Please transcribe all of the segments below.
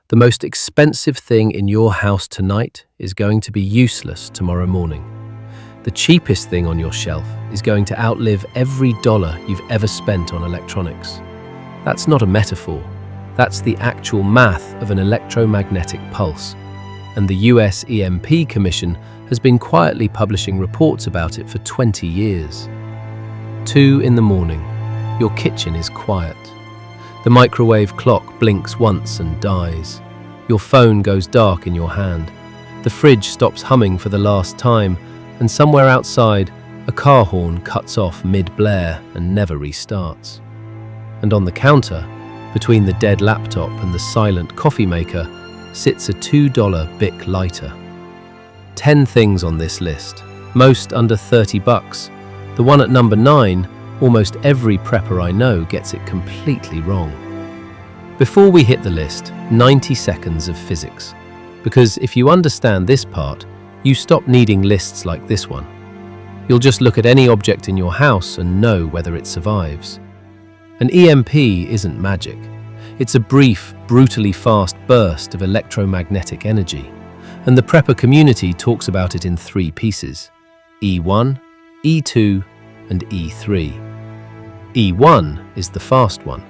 The most expensive thing in your house tonight is going to be useless tomorrow morning. The cheapest thing on your shelf is going to outlive every dollar you've ever spent on electronics. That's not a metaphor. That's the actual math of an electromagnetic pulse. And the US EMP Commission has been quietly publishing reports about it for 20 years. 2 in the morning. Your kitchen is quiet. The microwave clock blinks once and dies. Your phone goes dark in your hand. The fridge stops humming for the last time, and somewhere outside, a car horn cuts off mid-blare and never restarts. And on the counter, between the dead laptop and the silent coffee maker, sits a $2 Bic lighter. 10 things on this list, most under $30. The one at number 9, almost every prepper I know gets it completely wrong. Before we hit the list, 90 seconds of physics. Because if you understand this part, you stop needing lists like this one. You'll just look at any object in your house and know whether it survives. An EMP isn't magic. It's a brief, brutally fast burst of electromagnetic energy. And the prepper community talks about it in 3 pieces: E1, E2, and E3. E1 is the fast one,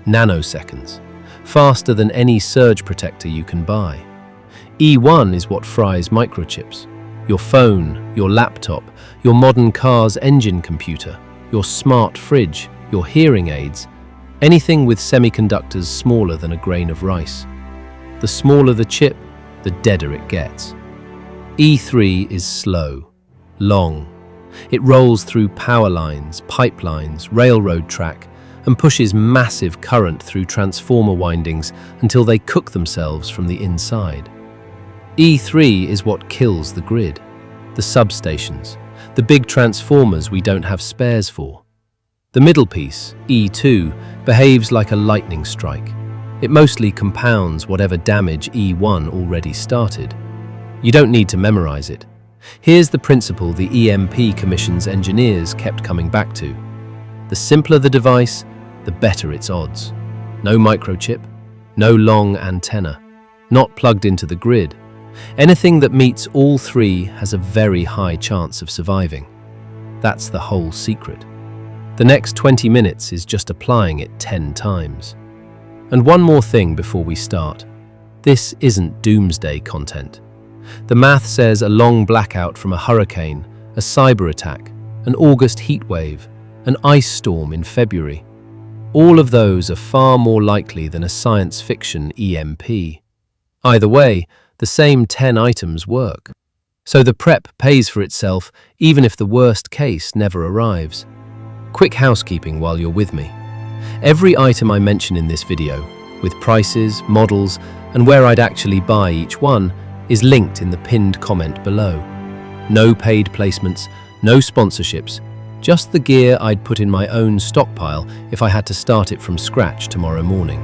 nanoseconds, faster than any surge protector you can buy. E1 is what fries microchips. Your phone, your laptop, your modern car's engine computer, your smart fridge, your hearing aids, anything with semiconductors smaller than a grain of rice. The smaller the chip, the deader it gets. E3 is slow, long. It rolls through power lines, pipelines, railroad track, and pushes massive current through transformer windings until they cook themselves from the inside. E3 is what kills the grid, the substations, the big transformers we don't have spares for. The middle piece, E2, behaves like a lightning strike. It mostly compounds whatever damage E1 already started. You don't need to memorize it. Here's the principle the EMP Commission's engineers kept coming back to. The simpler the device, the better its odds. No microchip, no long antenna, not plugged into the grid. Anything that meets all 3 has a very high chance of surviving. That's the whole secret. The next 20 minutes is just applying it 10 times. And one more thing before we start. This isn't doomsday content. The math says a long blackout from a hurricane, a cyber attack, an August heatwave, an ice storm in February. All of those are far more likely than a science fiction EMP. Either way, the same 10 items work. So the prep pays for itself even if the worst case never arrives. Quick housekeeping while you're with me. Every item I mention in this video, with prices, models, and where I'd actually buy each one, is linked in the pinned comment below. No paid placements, no sponsorships, just the gear I'd put in my own stockpile if I had to start it from scratch tomorrow morning.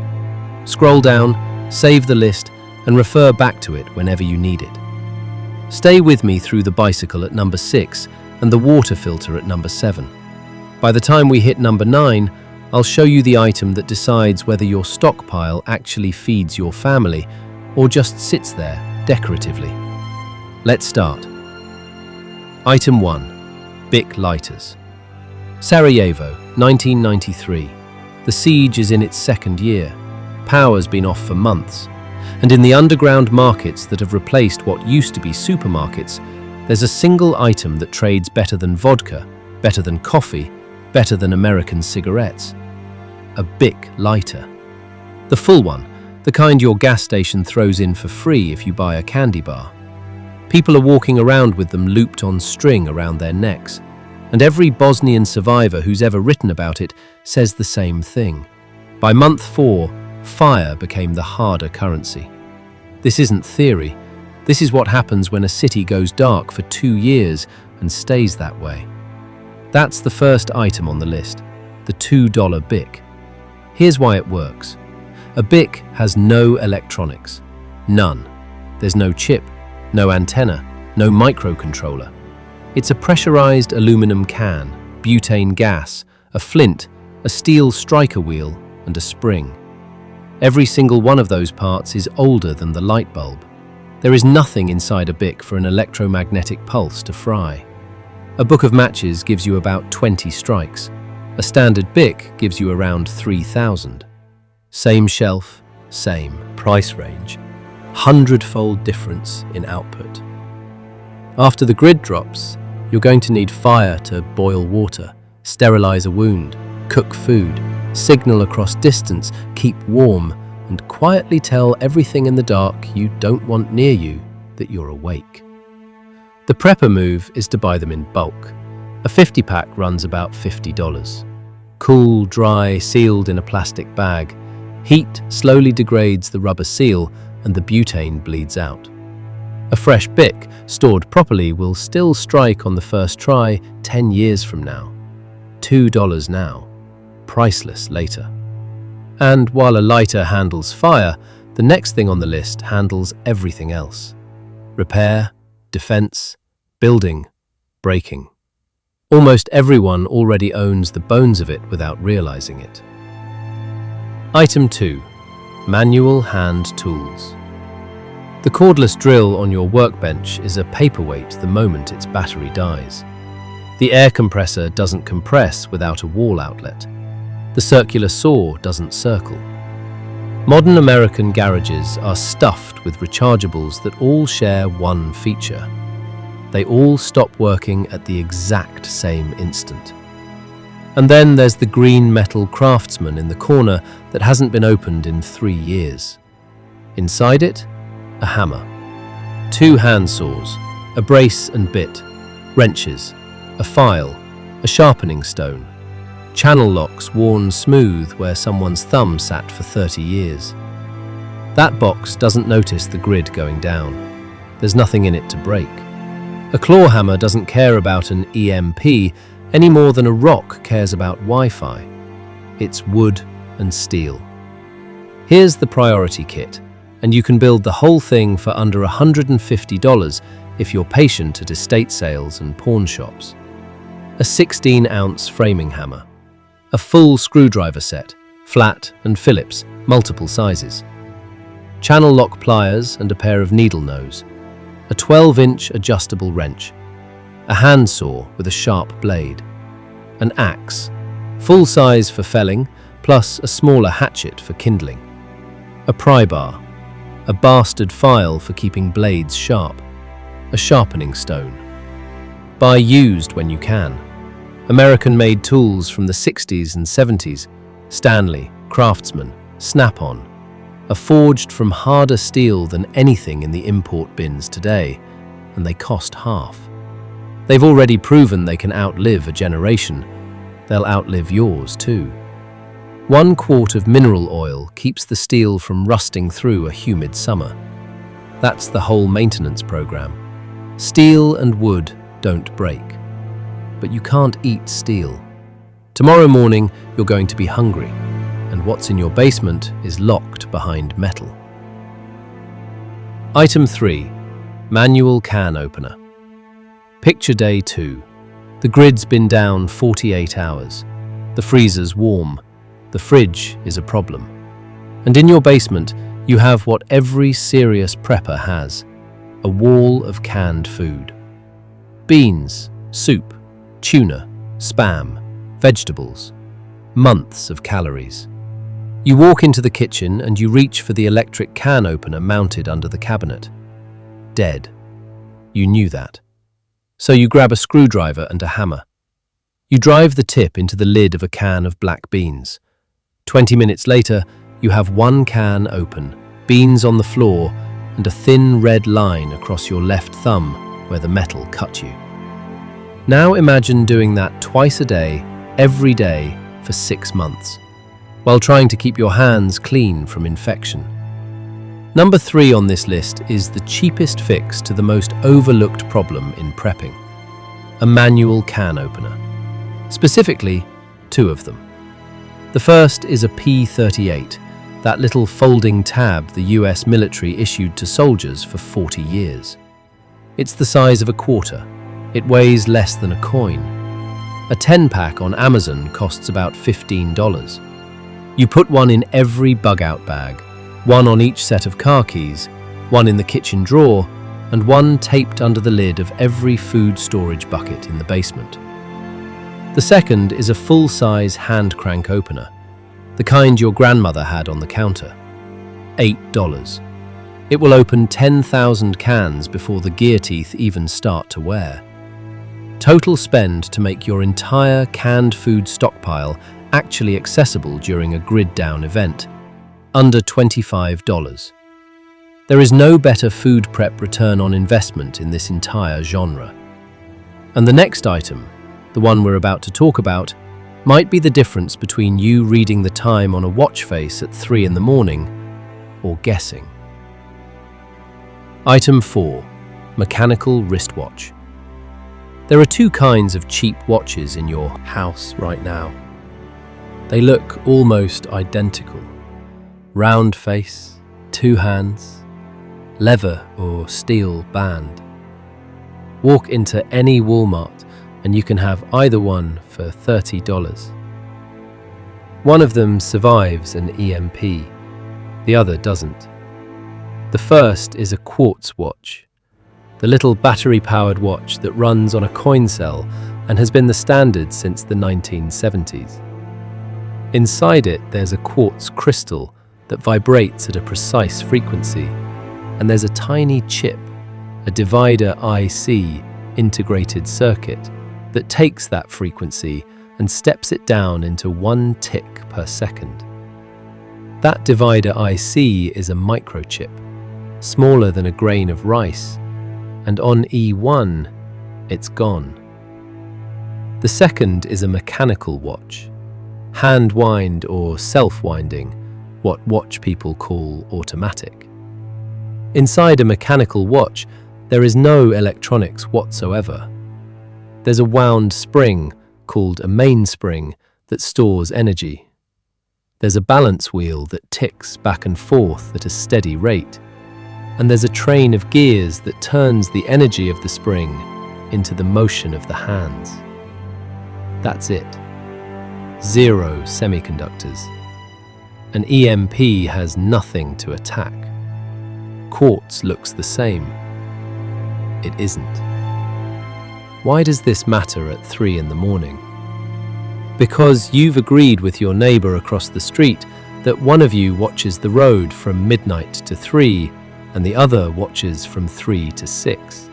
Scroll down, save the list, and refer back to it whenever you need it. Stay with me through the bicycle at number 6 and the water filter at number 7. By the time we hit number 9, I'll show you the item that decides whether your stockpile actually feeds your family or just sits there decoratively. Let's start. Item 1. Bic lighters. Sarajevo, 1993. The siege is in its 2nd year. Power's been off for months. And in the underground markets that have replaced what used to be supermarkets, there's a single item that trades better than vodka, better than coffee, better than American cigarettes. A Bic lighter. The full one, the kind your gas station throws in for free if you buy a candy bar. People are walking around with them looped on string around their necks, and every Bosnian survivor who's ever written about it says the same thing. By month 4, fire became the harder currency. This isn't theory. This is what happens when a city goes dark for 2 years and stays that way. That's the first item on the list, the $2 Bic. Here's why it works. A Bic has no electronics. None. There's no chip, no antenna, no microcontroller. It's a pressurized aluminum can, butane gas, a flint, a steel striker wheel, and a spring. Every single one of those parts is older than the light bulb. There is nothing inside a Bic for an electromagnetic pulse to fry. A book of matches gives you about 20 strikes. A standard Bic gives you around 3,000. Same shelf, same price range. 100-fold difference in output. After the grid drops, you're going to need fire to boil water, sterilize a wound, cook food, signal across distance, keep warm, and quietly tell everything in the dark you don't want near you that you're awake. The prepper move is to buy them in bulk. A 50-pack runs about $50. Cool, dry, sealed in a plastic bag. Heat slowly degrades the rubber seal and the butane bleeds out. A fresh Bic, stored properly, will still strike on the first try 10 years from now. $2 now, priceless later. And while a lighter handles fire, the next thing on the list handles everything else. Repair, defense, building, breaking. Almost everyone already owns the bones of it without realizing it. Item 2. Manual hand tools. The cordless drill on your workbench is a paperweight the moment its battery dies. The air compressor doesn't compress without a wall outlet. The circular saw doesn't circle. Modern American garages are stuffed with rechargeables that all share one feature. They all stop working at the exact same instant. And then there's the green metal Craftsman in the corner that hasn't been opened in 3 years. Inside it, a hammer, 2 hand saws, a brace and bit, wrenches, a file, a sharpening stone, channel locks worn smooth where someone's thumb sat for 30 years. That box doesn't notice the grid going down. There's nothing in it to break. A claw hammer doesn't care about an EMP any more than a rock cares about Wi-Fi. It's wood and steel. Here's the priority kit, and you can build the whole thing for under $150 if you're patient at estate sales and pawn shops. A 16-ounce framing hammer. A full screwdriver set, flat and Phillips, multiple sizes. Channel lock pliers and a pair of needle nose. A 12-inch adjustable wrench. A handsaw with a sharp blade. An axe, full size for felling, plus a smaller hatchet for kindling. A pry bar. A bastard file for keeping blades sharp. A sharpening stone. Buy used when you can. American-made tools from the 60s and 70s, Stanley, Craftsman, Snap-on, are forged from harder steel than anything in the import bins today, and they cost half. They've already proven they can outlive a generation. They'll outlive yours too. 1 quart of mineral oil keeps the steel from rusting through a humid summer. That's the whole maintenance program. Steel and wood don't break. But you can't eat steel. Tomorrow morning, you're going to be hungry, and what's in your basement is locked behind metal. Item 3. Manual can opener. Picture day 2. The grid's been down 48 hours. The freezer's warm. The fridge is a problem. And in your basement, you have what every serious prepper has: a wall of canned food. Beans, soup, tuna, spam, vegetables. Months of calories. You walk into the kitchen and you reach for the electric can opener mounted under the cabinet. Dead. You knew that. So you grab a screwdriver and a hammer. You drive the tip into the lid of a can of black beans. 20 minutes later, you have 1 can open, beans on the floor, and a thin red line across your left thumb where the metal cut you. Now imagine doing that twice a day, every day, for 6 months, while trying to keep your hands clean from infection. Number 3 on this list is the cheapest fix to the most overlooked problem in prepping: a manual can opener. Specifically, 2 of them. The first is a P38, that little folding tab the US military issued to soldiers for 40 years. It's the size of a quarter. It weighs less than a coin. A 10-pack on Amazon costs about $15. You put one in every bug-out bag, one on each set of car keys, one in the kitchen drawer, and one taped under the lid of every food storage bucket in the basement. The second is a full-size hand crank opener, the kind your grandmother had on the counter. $8. It will open 10,000 cans before the gear teeth even start to wear. Total spend to make your entire canned food stockpile actually accessible during a grid-down event, under $25. There is no better food prep return on investment in this entire genre. And the next item, the one we're about to talk about, might be the difference between you reading the time on a watch face at 3 in the morning or guessing. Item 4. Mechanical wristwatch. There are two kinds of cheap watches in your house right now. They look almost identical. Round face, two hands, leather or steel band. Walk into any Walmart and you can have either one for $30. One of them survives an EMP, the other doesn't. The first is a quartz watch, the little battery-powered watch that runs on a coin cell and has been the standard since the 1970s. Inside it, there's a quartz crystal that vibrates at a precise frequency, and there's a tiny chip, a divider IC integrated circuit, that takes that frequency and steps it down into 1 tick per second. That divider IC is a microchip, smaller than a grain of rice, and on E1, it's gone. The second is a mechanical watch, hand-wind or self-winding, what watch people call automatic. Inside a mechanical watch, there is no electronics whatsoever. There's a wound spring, called a mainspring, that stores energy. There's a balance wheel that ticks back and forth at a steady rate. And there's a train of gears that turns the energy of the spring into the motion of the hands. That's it. 0 semiconductors. An EMP has nothing to attack. Quartz looks the same. It isn't. Why does this matter at 3 in the morning? Because you've agreed with your neighbor across the street that one of you watches the road from midnight to 3 and the other watches from 3 to 6.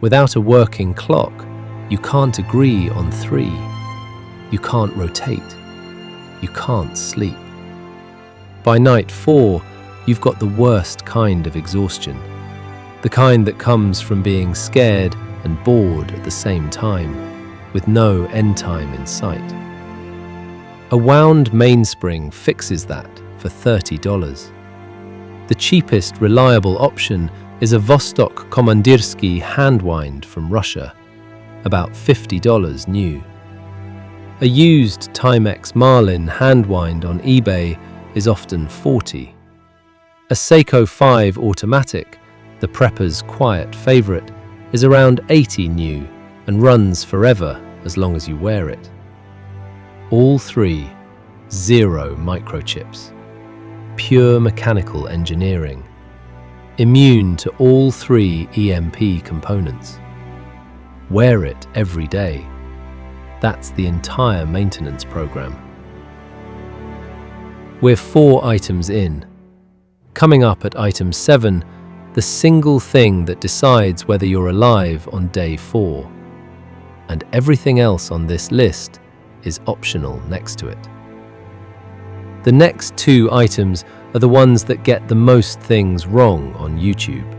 Without a working clock, you can't agree on 3. You can't rotate. You can't sleep. By night 4, you've got the worst kind of exhaustion. The kind that comes from being scared and bored at the same time, with no end time in sight. A wound mainspring fixes that for $30. The cheapest reliable option is a Vostok Komandirsky handwind from Russia, about $50 new. A used Timex Marlin handwind on eBay is often $40. A Seiko 5 automatic, the prepper's quiet favorite, is around $80 new and runs forever as long as you wear it. All 3, 0 microchips. Pure mechanical engineering. Immune to all 3 EMP components. Wear it every day. That's the entire maintenance program. We're 4 items in. Coming up at item 7, the single thing that decides whether you're alive on day 4. And everything else on this list is optional next to it. The next 2 items are the ones that get the most things wrong on YouTube.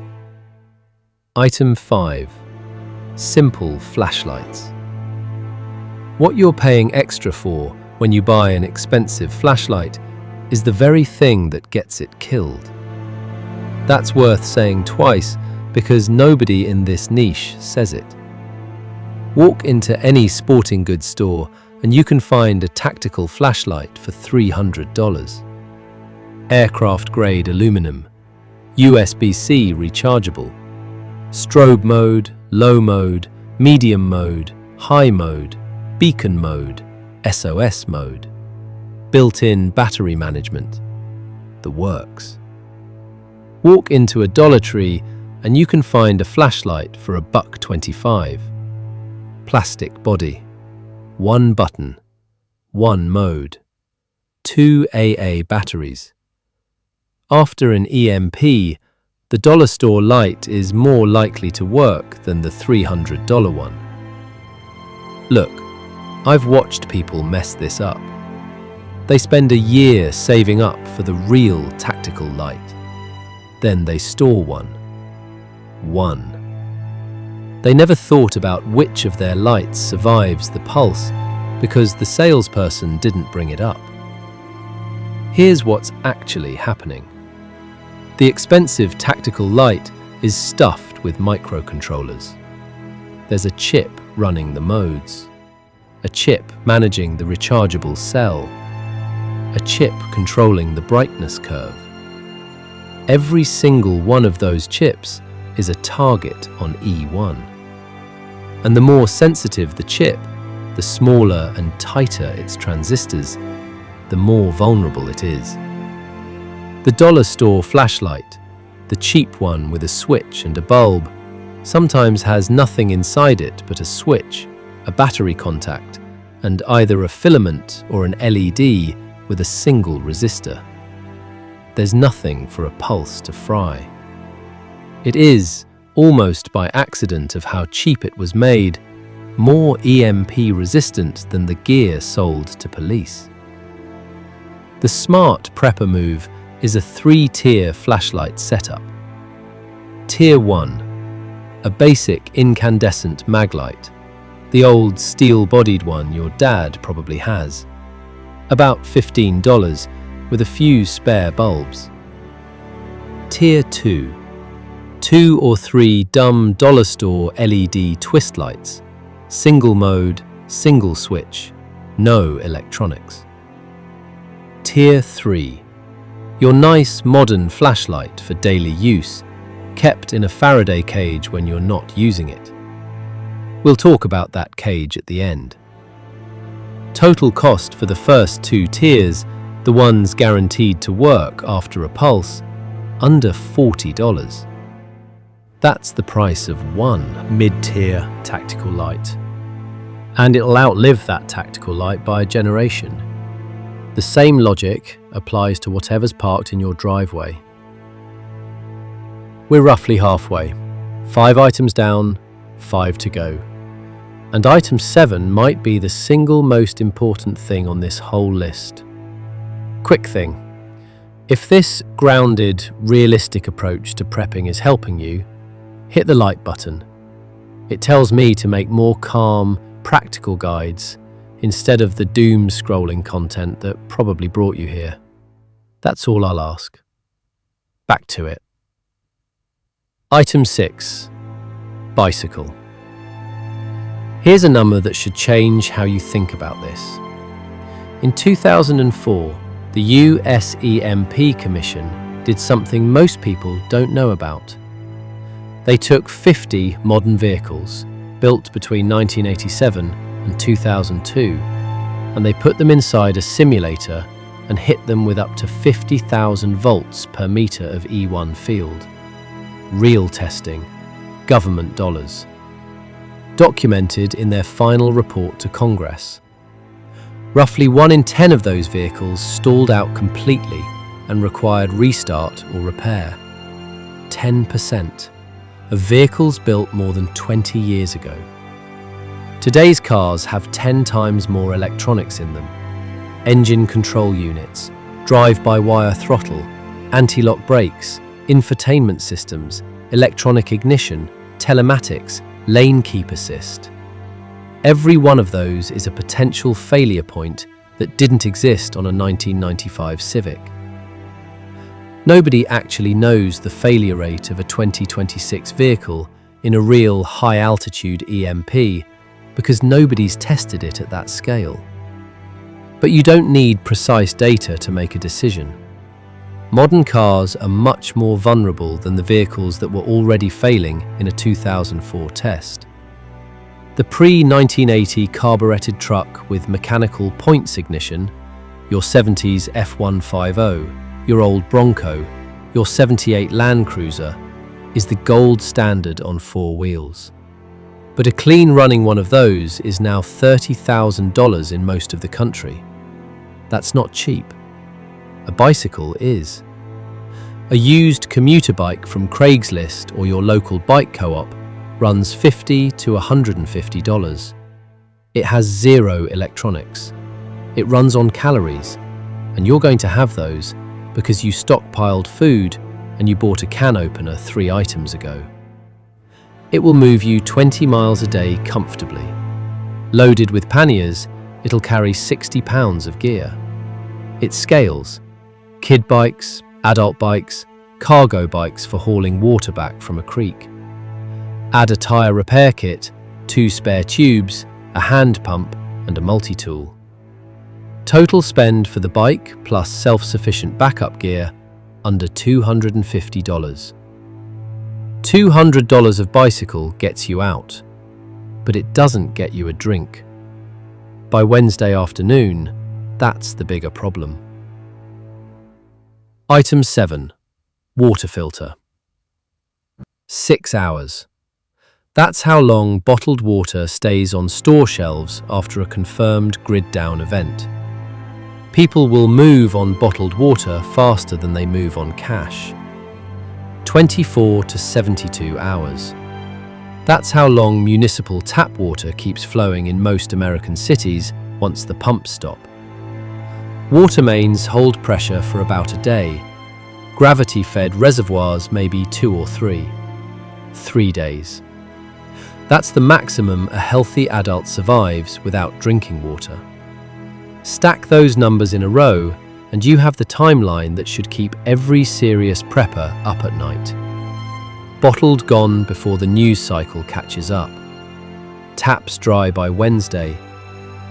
Item 5. Simple flashlights. What you're paying extra for when you buy an expensive flashlight is the very thing that gets it killed. That's worth saying twice because nobody in this niche says it. Walk into any sporting goods store and you can find a tactical flashlight for $300. Aircraft-grade aluminum, USB-C rechargeable, strobe mode, low mode, medium mode, high mode, beacon mode, SOS mode. built-in battery management, the works. Walk into a Dollar Tree and you can find a flashlight for $1.25. Plastic body, 1 button, 1 mode, 2 AA batteries. After an EMP, the dollar store light is more likely to work than the $300 one. Look, I've watched people mess this up. They spend a year saving up for the real tactical light. Then they store one. They never thought about which of their lights survives the pulse because the salesperson didn't bring it up. Here's what's actually happening. The expensive tactical light is stuffed with microcontrollers. There's a chip running the modes, a chip managing the rechargeable cell, a chip controlling the brightness curve. Every single one of those chips is a target on E1. And the more sensitive the chip, the smaller and tighter its transistors, the more vulnerable it is. The dollar store flashlight, the cheap one with a switch and a bulb, sometimes has nothing inside it but a switch, a battery contact, and either a filament or an LED with a single resistor. There's nothing for a pulse to fry. It is, almost by accident of how cheap it was made, more EMP resistant than the gear sold to police. The smart prepper move is a 3-tier flashlight setup. Tier 1, a basic incandescent maglite, the old steel-bodied one your dad probably has. About $15 with a few spare bulbs. Tier 2, 2 or 3 dumb dollar store LED twist lights, single mode, single switch, no electronics. Tier 3, your nice modern flashlight for daily use, kept in a Faraday cage when you're not using it. We'll talk about that cage at the end. Total cost for the first 2 tiers, the ones guaranteed to work after a pulse, under $40. That's the price of one mid-tier tactical light. And it'll outlive that tactical light by a generation. The same logic applies to whatever's parked in your driveway. We're roughly halfway. 5 items down, 5 to go. And item 7 might be the single most important thing on this whole list. Quick thing. If this grounded, realistic approach to prepping is helping you, hit the like button. It tells me to make more calm, practical guides instead of the doom-scrolling content that probably brought you here. That's all I'll ask. Back to it. Item 6. Bicycle. Here's a number that should change how you think about this. In 2004, the US EMP Commission did something most people don't know about. They took 50 modern vehicles, built between 1987 and 2002, and they put them inside a simulator and hit them with up to 50,000 volts per meter of E1 field. Real testing, government dollars. Documented in their final report to Congress. Roughly 1 in 10 of those vehicles stalled out completely and required restart or repair. 10% of vehicles built more than 20 years ago. Today's cars have 10 times more electronics in them. Engine control units, drive-by-wire throttle, anti-lock brakes, infotainment systems, electronic ignition, telematics, lane keep assist. Every one of those is a potential failure point that didn't exist on a 1995 Civic. Nobody actually knows the failure rate of a 2026 vehicle in a real high-altitude EMP because nobody's tested it at that scale. But you don't need precise data to make a decision. Modern cars are much more vulnerable than the vehicles that were already failing in a 2004 test. The pre-1980 carburetted truck with mechanical points ignition your 70s F150, your old Bronco, your 78 Land Cruiser, is the gold standard on four wheels. But a clean running one of those is now $30,000 in most of the country. That's not cheap. A bicycle is. A used commuter bike from Craigslist or your local bike co-op runs $50 to $150. It has zero electronics. It runs on calories, and you're going to have those because you stockpiled food and you bought a can opener 3 items ago. It will move you 20 miles a day comfortably. Loaded with panniers, it'll carry 60 pounds of gear. It scales. Kid bikes, adult bikes, cargo bikes for hauling water back from a creek. Add a tyre repair kit, 2 spare tubes, a hand pump and a multi-tool. Total spend for the bike plus self-sufficient backup gear, under $250. $200 of bicycle gets you out, but it doesn't get you a drink. By Wednesday afternoon, that's the bigger problem. Item 7. Water filter. 6 hours. That's how long bottled water stays on store shelves after a confirmed grid-down event. People will move on bottled water faster than they move on cash. 24 to 72 hours. That's how long municipal tap water keeps flowing in most American cities once the pumps stop. Water mains hold pressure for about a day. Gravity-fed reservoirs maybe 2 or 3. 3 days. That's the maximum a healthy adult survives without drinking water. Stack those numbers in a row and you have the timeline that should keep every serious prepper up at night. Bottled gone before the news cycle catches up. Taps dry by Wednesday,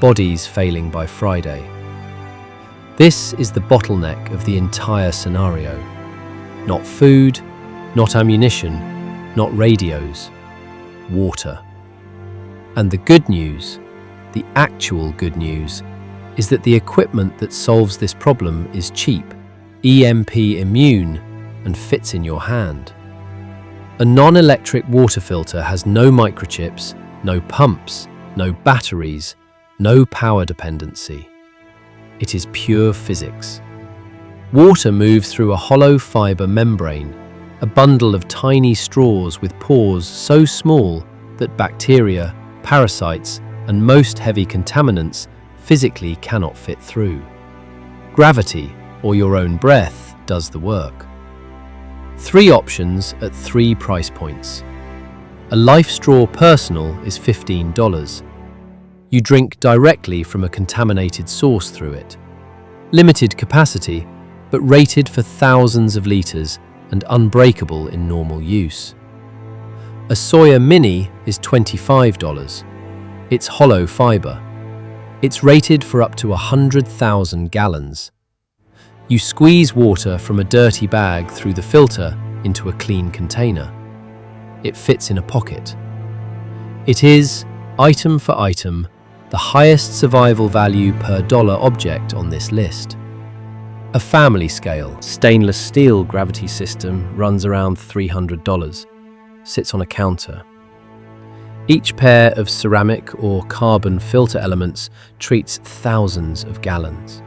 bodies failing by Friday. This is the bottleneck of the entire scenario. Not food, not ammunition, not radios. Water. And the good news, the actual good news, is that the equipment that solves this problem is cheap, EMP immune, and fits in your hand. A non-electric water filter has no microchips, no pumps, no batteries, no power dependency. It is pure physics. Water moves through a hollow fiber membrane, a bundle of tiny straws with pores so small that bacteria, parasites, and most heavy contaminants physically cannot fit through. Gravity, or your own breath, does the work. 3 options at 3 price points. A Life Straw Personal is $15. You drink directly from a contaminated source through it. Limited capacity, but rated for thousands of litres and unbreakable in normal use. A Sawyer Mini is $25. It's hollow fibre. It's rated for up to 100,000 gallons. You squeeze water from a dirty bag through the filter into a clean container. It fits in a pocket. It is, item for item, the highest survival value per dollar object on this list. A family scale, stainless steel gravity system runs around $300, sits on a counter. Each pair of ceramic or carbon filter elements treats thousands of gallons.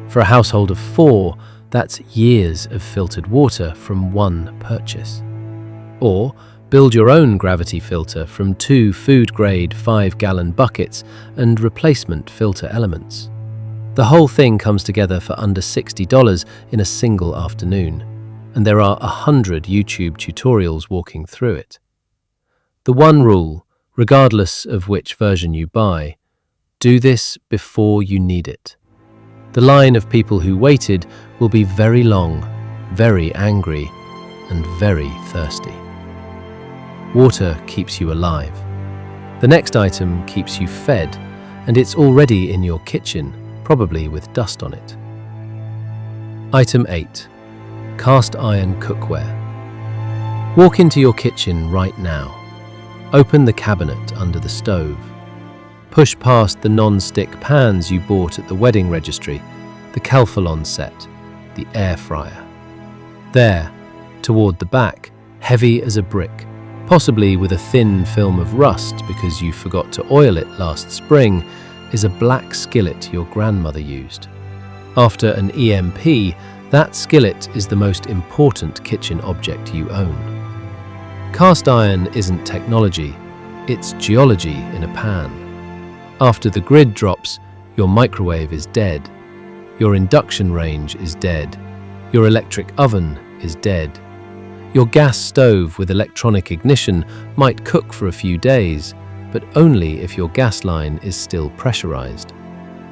For a household of 4, that's years of filtered water from one purchase. Or build your own gravity filter from 2 food-grade 5-gallon buckets and replacement filter elements. The whole thing comes together for under $60 in a single afternoon, and there are 100 YouTube tutorials walking through it. The one rule, regardless of which version you buy, do this before you need it. The line of people who waited will be very long, very angry, and very thirsty. Water keeps you alive. The next item keeps you fed, and it's already in your kitchen, probably with dust on it. Item 8. Cast iron cookware. Walk into your kitchen right now. Open the cabinet under the stove. Push past the non-stick pans you bought at the wedding registry The Calphalon set, the air fryer. There, toward the back, heavy as a brick, possibly with a thin film of rust because you forgot to oil it last spring, is a black skillet your grandmother used. After an EMP, that skillet is the most important kitchen object you own. Cast iron isn't technology, it's geology in a pan. After the grid drops, your microwave is dead. Your induction range is dead. Your electric oven is dead. Your gas stove with electronic ignition might cook for a few days, but only if your gas line is still pressurized.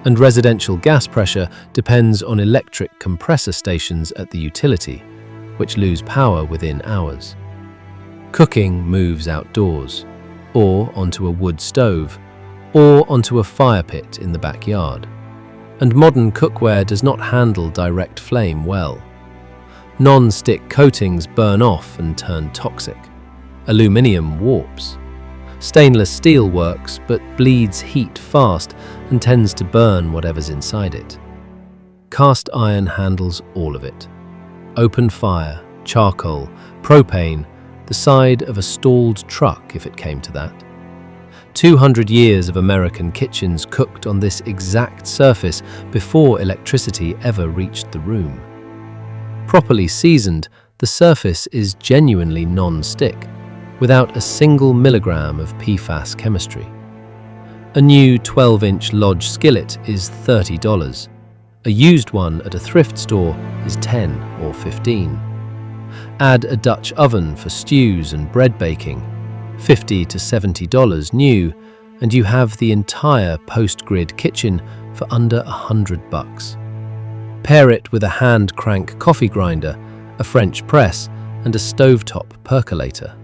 And residential gas pressure depends on electric compressor stations at the utility, which lose power within hours. Cooking moves outdoors, or onto a wood stove, or onto a fire pit in the backyard. And modern cookware does not handle direct flame well. Non-stick coatings burn off and turn toxic. Aluminium warps. Stainless steel works, but bleeds heat fast and tends to burn whatever's inside it. Cast iron handles all of it. Open fire, charcoal, propane, the side of a stalled truck if it came to that. 200 years of American kitchens cooked on this exact surface before electricity ever reached the room. Properly seasoned, the surface is genuinely non-stick, without a single milligram of PFAS chemistry. A new 12-inch Lodge skillet is $30. A used one at a thrift store is $10 or $15. Add a Dutch oven for stews and bread baking, $50 to $70 new, and you have the entire post-grid kitchen for under $100. Pair it with a hand-crank coffee grinder, a French press, and a stovetop percolator.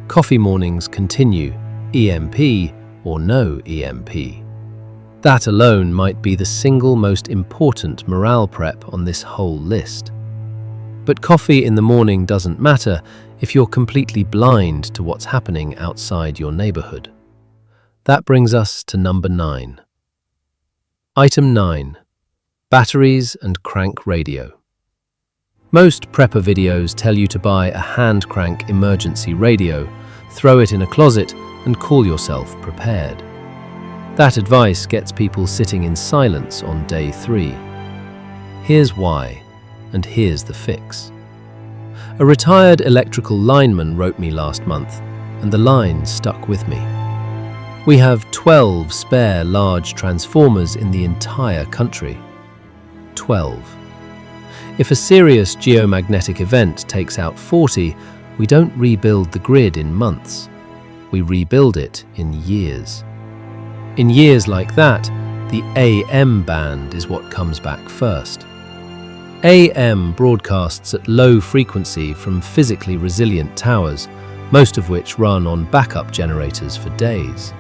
Coffee mornings continue, EMP or no EMP. That alone might be the single most important morale prep on this whole list. But coffee in the morning doesn't matter if you're completely blind to what's happening outside your neighborhood. That brings us to number 9. Item 9. Batteries and crank radio. Most prepper videos tell you to buy a hand crank emergency radio, throw it in a closet, and call yourself prepared. That advice gets people sitting in silence on day 3. Here's why, and here's the fix. A retired electrical lineman wrote me last month, and the line stuck with me. We have 12 spare large transformers in the entire country. 12. If a serious geomagnetic event takes out 40, we don't rebuild the grid in months. We rebuild it in years. In years like that, the AM band is what comes back first. AM broadcasts at low frequency from physically resilient towers, most of which run on backup generators for days.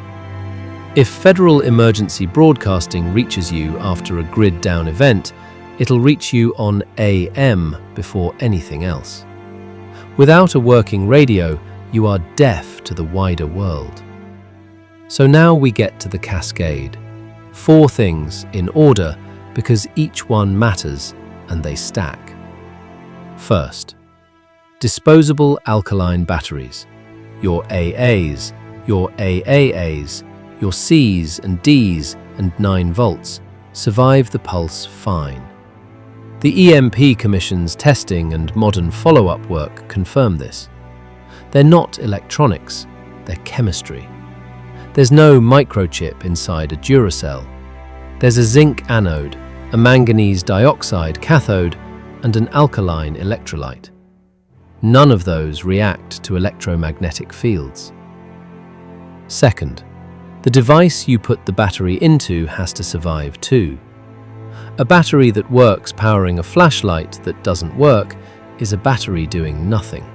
If federal emergency broadcasting reaches you after a grid-down event, it'll reach you on AM before anything else. Without a working radio, you are deaf to the wider world. So now we get to the cascade. 4 things in order because each one matters and they stack. First, disposable alkaline batteries. Your AAs, your AAAs, your Cs and Ds and 9 volts survive the pulse fine. The EMP Commission's testing and modern follow-up work confirm this. They're not electronics, they're chemistry. There's no microchip inside a Duracell. There's a zinc anode, a manganese dioxide cathode, and an alkaline electrolyte. None of those react to electromagnetic fields. Second, the device you put the battery into has to survive too. A battery that works powering a flashlight that doesn't work is a battery doing nothing.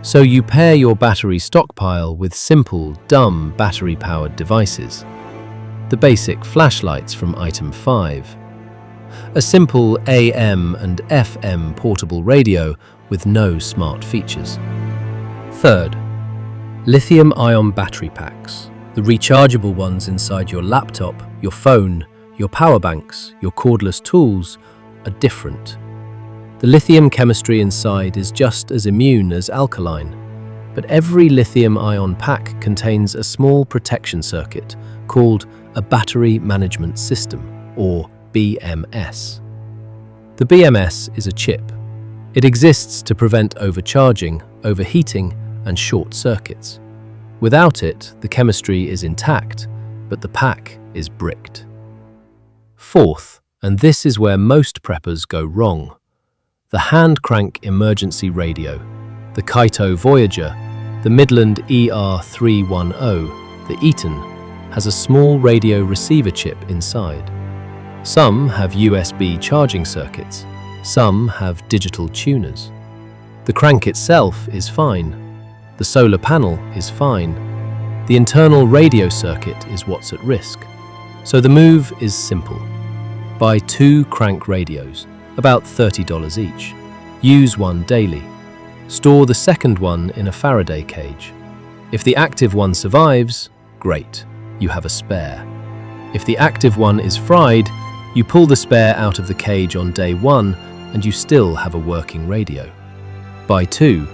So you pair your battery stockpile with simple, dumb battery-powered devices. The basic flashlights from item 5. A simple AM and FM portable radio with no smart features. Third, lithium-ion battery packs. The rechargeable ones inside your laptop, your phone, your power banks, your cordless tools are different. The lithium chemistry inside is just as immune as alkaline, but every lithium-ion pack contains a small protection circuit called a battery management system, or BMS. The BMS is a chip. It exists to prevent overcharging, overheating, and short circuits. Without it, the chemistry is intact, but the pack is bricked. Fourth, and this is where most preppers go wrong, the hand crank emergency radio, the Kaito Voyager, the Midland ER310, the Eaton, has a small radio receiver chip inside. Some have USB charging circuits, some have digital tuners. The crank itself is fine. The solar panel is fine. The internal radio circuit is what's at risk. So the move is simple. Buy 2 crank radios, about $30 each. Use one daily. Store the second one in a Faraday cage. If the active one survives, great, you have a spare. If the active one is fried, you pull the spare out of the cage on day 1 and you still have a working radio. Buy 2,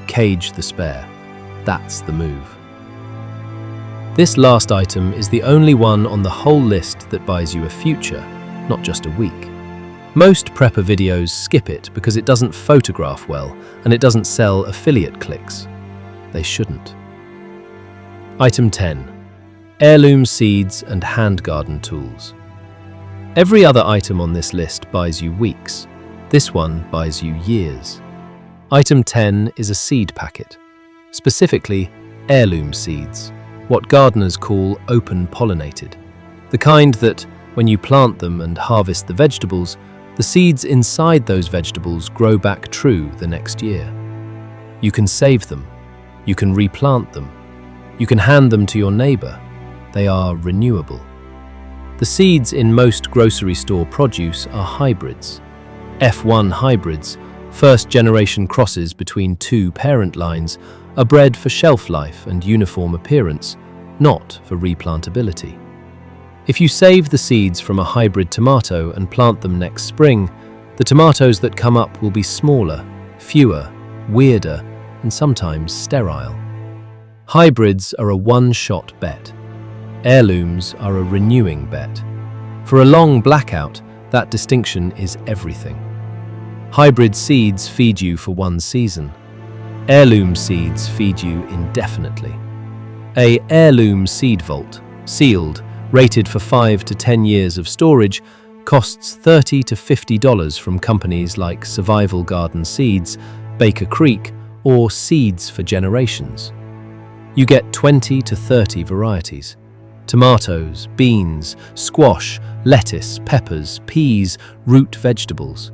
cage the spare. That's the move. This last item is the only one on the whole list that buys you a future, not just a week. Most prepper videos skip it because it doesn't photograph well and it doesn't sell affiliate clicks. They shouldn't. Item 10. Heirloom seeds and hand garden tools. Every other item on this list buys you weeks. This one buys you years. Item 10 is a seed packet, specifically heirloom seeds, what gardeners call open pollinated. The kind that, when you plant them and harvest the vegetables, the seeds inside those vegetables grow back true the next year. You can save them. You can replant them. You can hand them to your neighbor. They are renewable. The seeds in most grocery store produce are hybrids. F1 hybrids, first-generation crosses between 2 parent lines, are bred for shelf life and uniform appearance, not for replantability. If you save the seeds from a hybrid tomato and plant them next spring, the tomatoes that come up will be smaller, fewer, weirder, and sometimes sterile. Hybrids are a one-shot bet. Heirlooms are a renewing bet. For a long blackout, that distinction is everything. Hybrid seeds feed you for one season. Heirloom seeds feed you indefinitely. A heirloom seed vault, sealed, rated for 5 to 10 years of storage, costs $30 to $50 from companies like Survival Garden Seeds, Baker Creek, or Seeds for Generations. You get 20 to 30 varieties. Tomatoes, beans, squash, lettuce, peppers, peas, root vegetables.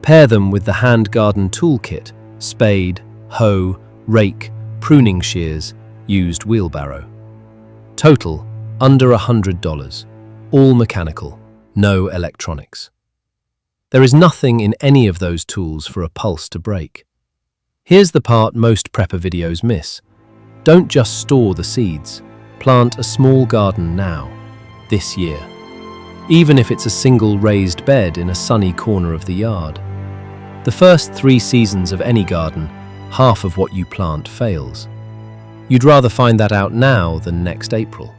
Pair them with the hand garden toolkit, spade, hoe, rake, pruning shears, used wheelbarrow. Total, under $100, all mechanical, no electronics. There is nothing in any of those tools for a pulse to break. Here's the part most prepper videos miss. Don't just store the seeds. Plant a small garden now, this year. Even if it's a single raised bed in a sunny corner of the yard. The first 3 seasons of any garden, half of what you plant fails. You'd rather find that out now than next April.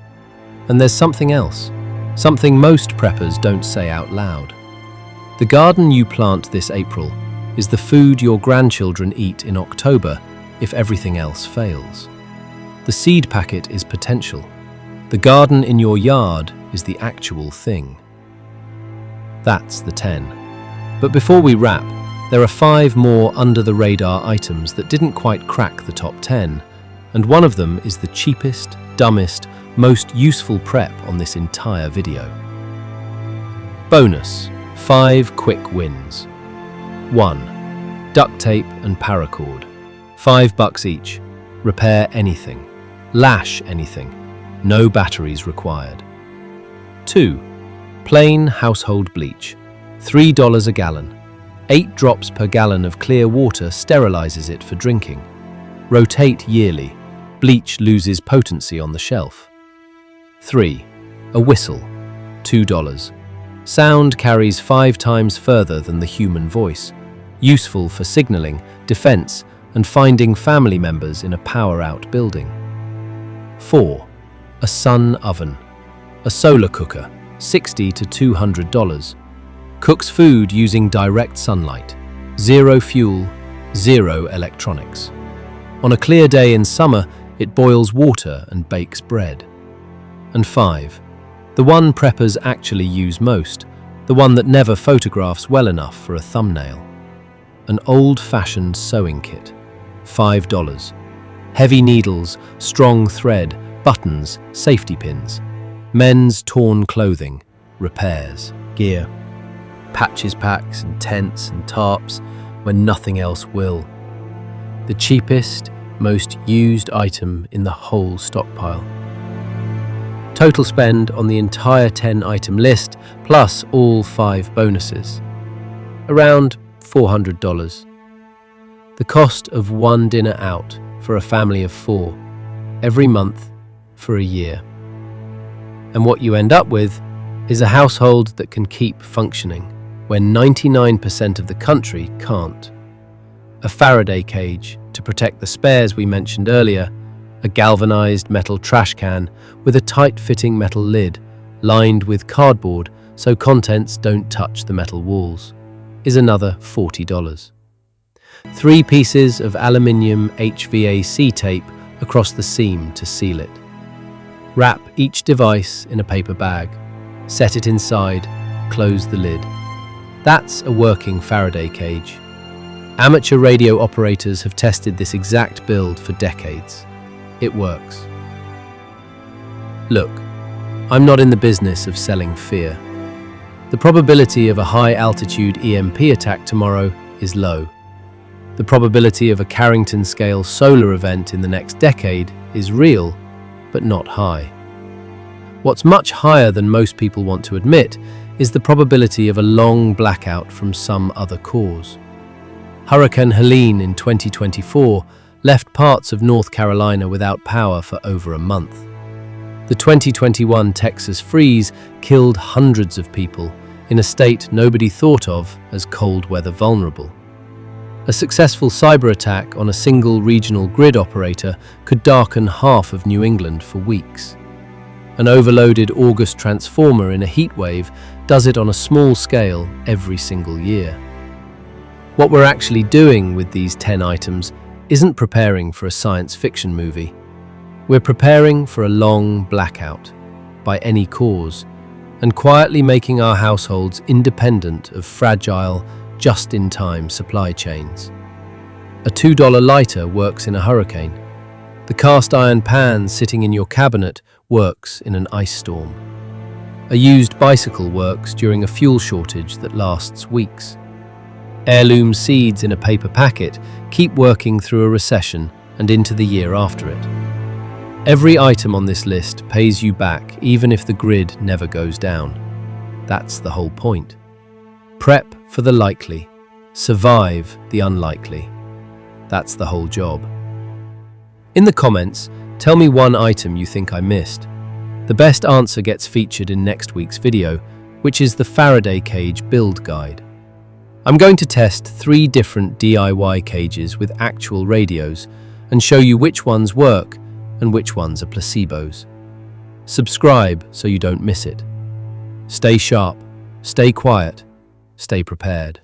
And there's something else, something most preppers don't say out loud. The garden you plant this April is the food your grandchildren eat in October if everything else fails. The seed packet is potential. The garden in your yard is the actual thing. That's the 10. But before we wrap, there are 5 more under-the-radar items that didn't quite crack the top 10, and one of them is the cheapest, dumbest, most useful prep on this entire video. Bonus: 5 quick wins. 1. Duct tape and paracord. $5 each. Repair anything. Lash anything. No batteries required. 2. Plain household bleach. $3 a gallon. 8 drops per gallon of clear water sterilizes it for drinking. Rotate yearly. Bleach loses potency on the shelf. 3. A whistle. $2. Sound carries 5 times further than the human voice, useful for signaling, defense, and finding family members in a power-out building. 4. A sun oven. A solar cooker, $60 to $200. Cooks food using direct sunlight. Zero fuel, zero electronics. On a clear day in summer, it boils water and bakes bread. And 5. The one preppers actually use most, the one that never photographs well enough for a thumbnail. An old-fashioned sewing kit. $5. Heavy needles, strong thread, buttons, safety pins. Men's torn clothing, repairs, gear. Patches packs and tents and tarps when nothing else will. The cheapest, most used item in the whole stockpile. Total spend on the entire 10-item list, plus all 5 bonuses. Around $400. The cost of one dinner out for a family of 4, every month for a year. And what you end up with is a household that can keep functioning when 99% of the country can't. A Faraday cage to protect the spares we mentioned earlier, a galvanized metal trash can with a tight-fitting metal lid lined with cardboard so contents don't touch the metal walls, is another $40. 3 pieces of aluminium HVAC tape across the seam to seal it. Wrap each device in a paper bag, set it inside, close the lid. That's a working Faraday cage. Amateur radio operators have tested this exact build for decades. It works. Look, I'm not in the business of selling fear. The probability of a high-altitude EMP attack tomorrow is low. The probability of a Carrington-scale solar event in the next decade is real, but not high. What's much higher than most people want to admit is the probability of a long blackout from some other cause. Hurricane Helene in 2024 left parts of North Carolina without power for over a month. The 2021 Texas freeze killed hundreds of people in a state nobody thought of as cold weather vulnerable. A successful cyber attack on a single regional grid operator could darken half of New England for weeks. An overloaded August transformer in a heatwave does it on a small scale every single year. What we're actually doing with these 10 items isn't preparing for a science fiction movie. We're preparing for a long blackout, by any cause, and quietly making our households independent of fragile, just-in-time supply chains. A $2 lighter works in a hurricane. The cast iron pan sitting in your cabinet works in an ice storm. A used bicycle works during a fuel shortage that lasts weeks. Heirloom seeds in a paper packet keep working through a recession and into the year after it. Every item on this list pays you back even if the grid never goes down. That's the whole point. Prep for the likely, survive the unlikely. That's the whole job. In the comments, tell me one item you think I missed. The best answer gets featured in next week's video, which is the Faraday cage build guide. I'm going to test 3 different DIY cages with actual radios and show you which ones work and which ones are placebos. Subscribe so you don't miss it. Stay sharp, stay quiet, stay prepared.